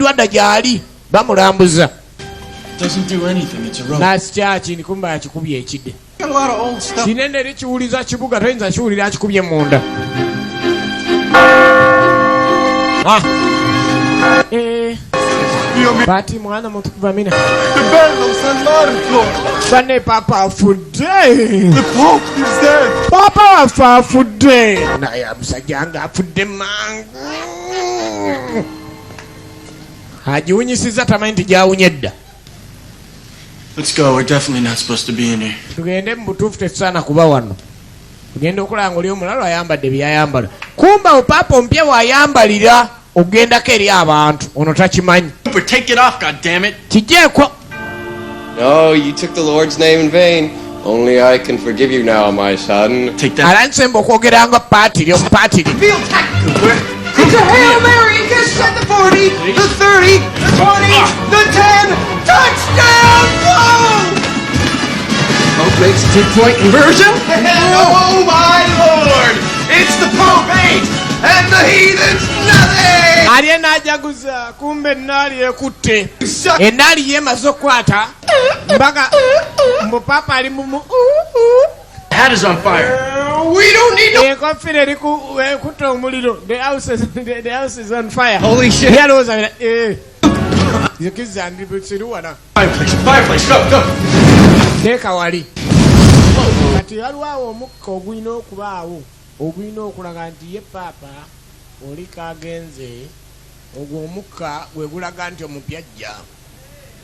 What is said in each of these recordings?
asamaliddwa dda gyali bamulambuza nasitaki nikumba yakikubye ekide kinene eri kiwuliza kibuga toyinza kiwulira akikubye munda Bati mwana mutukuva mina Bane Papa afudde The Pope is dead. Papa afudde naye amusajja afudde mangu agiwunyisiza tamanyi nti gyawunye dda. Let's go. We're definitely not supposed to be in here. Tugende mu butuufu tetusaana kuba wano. Tugenda okulaba oli omulala ayambadde byayambala. Kumba Paapa ompya wayambalira ogendako eri abantu ono takimanyi. Take it off, goddammit. Kijeeko. No, you took the Lord's name in vain. Only I can forgive you now, my son. Take that. Alansemba okwogeranga paatiri omupatiri. Feel tactical. It's a Hail Mary. Just set the 40, the 30, the 20, the 10. Touchdown! Whoa! Pope makes a 2-point conversion. Oh my Lord! It's the Pope 8 and the heathens nothing. Aliye najaguza kumbe nali ekutte. Enali yemaze okwata. Mbaga Papa ali mu Hat is on fire. We don't need no. Ekofira eri kutta omuliro. The house is on fire. Holy shit. Yalooza Zikiza ndi butsiruwana. Fireplace, go. Teeka wali. Kati waliwo omukka ogulina okubaawo. Ogulina okulaga nti ye Papa oli kagenze. Ogwo omukka gwe gulaga nti omupyajja.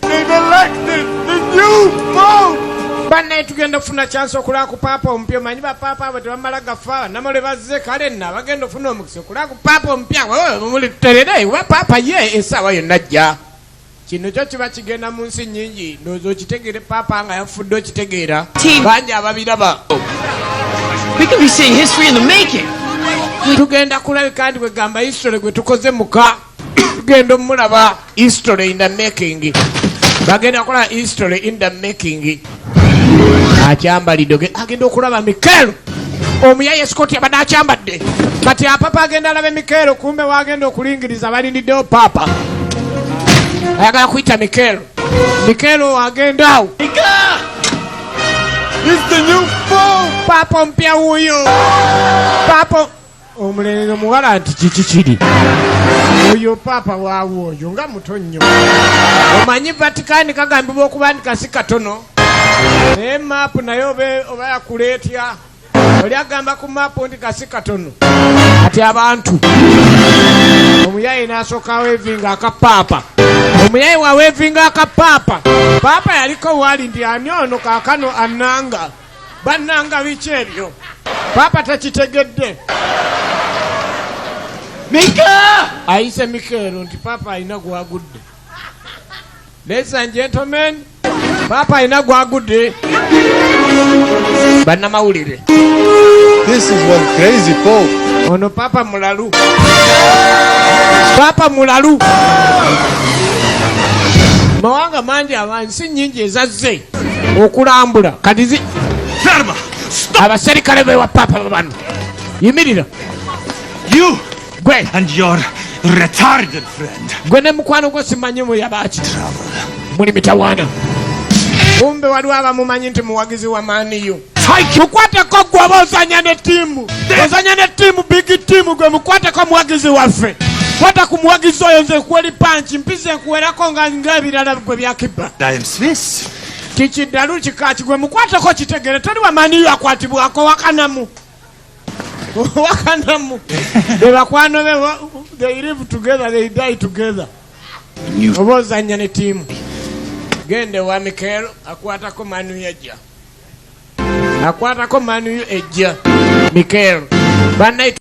They've elected the new Pope. Banne tugenda ofuna chance okulaba ku Paapa ompya manyi ba Paapa abo tebamala gafa namale bazze kale nna bagenda ofuna omukisa okulaba ku Paapa ompya muli tuterere wa Paapa ye essaawa yonna ajja. Kino kyo kiba kigenda mu nsi nnyingi ndowooza okitegere Paapa nga yafudde okitegeera bangi ababiraba. We could be seeing history in the making. Tugenda kulabika nti kwegamba history gwe tukoze muka tugenda omulaba history in the making. Bagenda kola history in the making. Akyambalidde agenda okulaba Mikelo omuyaye Scott abadde akyambadde kati Papa agenda alabe Mikelo kumbe wagenda okulingiriza balindiddewo Papa ayagala kuyita Mikelo agenda awo He's the new Pope. Papa mpya wuyo Papa omulenzi omuwala nti kiki kiri oyo Papa waawo oyo nga muto nnyo omanyi Vatican kagambibwa okuba nti kasi katono naye maapu naye oba yakuleetya oli agamba ku maapu nti kasi katono kati abantu omuyaye n'asooka aweevinga aka Papa omuyaye waweevinga aka Papa yaliko waali nti ani ono kaakano annanga bannanga biki ebyo Papa takitegedde Mika! ayise Mikelo nti Papa alina gwagudde. Ladies and gentlemen, Papa alina gwagudde. Bannamawulire. This is one crazy Pope. Ono Papa mulalu. Papa mulalu. Mawanga mangi amansi nnyingi ezazze okulambula kati abaserikale bewa Papa bano yimirira You gwe and your retarded friend. Gwe ne mukwano gwo simanyi muyabaki muli mitawaana kumbe waliwo abamumanyi nti muwagizi wa maaniyo mukwateko gwe oba ozanya ne ttiimu big tiimu gwe mukwateko muwagizi waffe kwata ku muwagizi oyo nze kuweri panchi mpize nkuwerako ng'ebirala gwe byakiba I am Swiss. kikiddalu kikaki gwe mukwateko kitegere toli wa maaniyo akwatibwako wakanamu be bakwano be they live together they die together oba ozanya ne ttiimu gende wa Mikelo akwatako maaniyo ejja Mikelo bannaye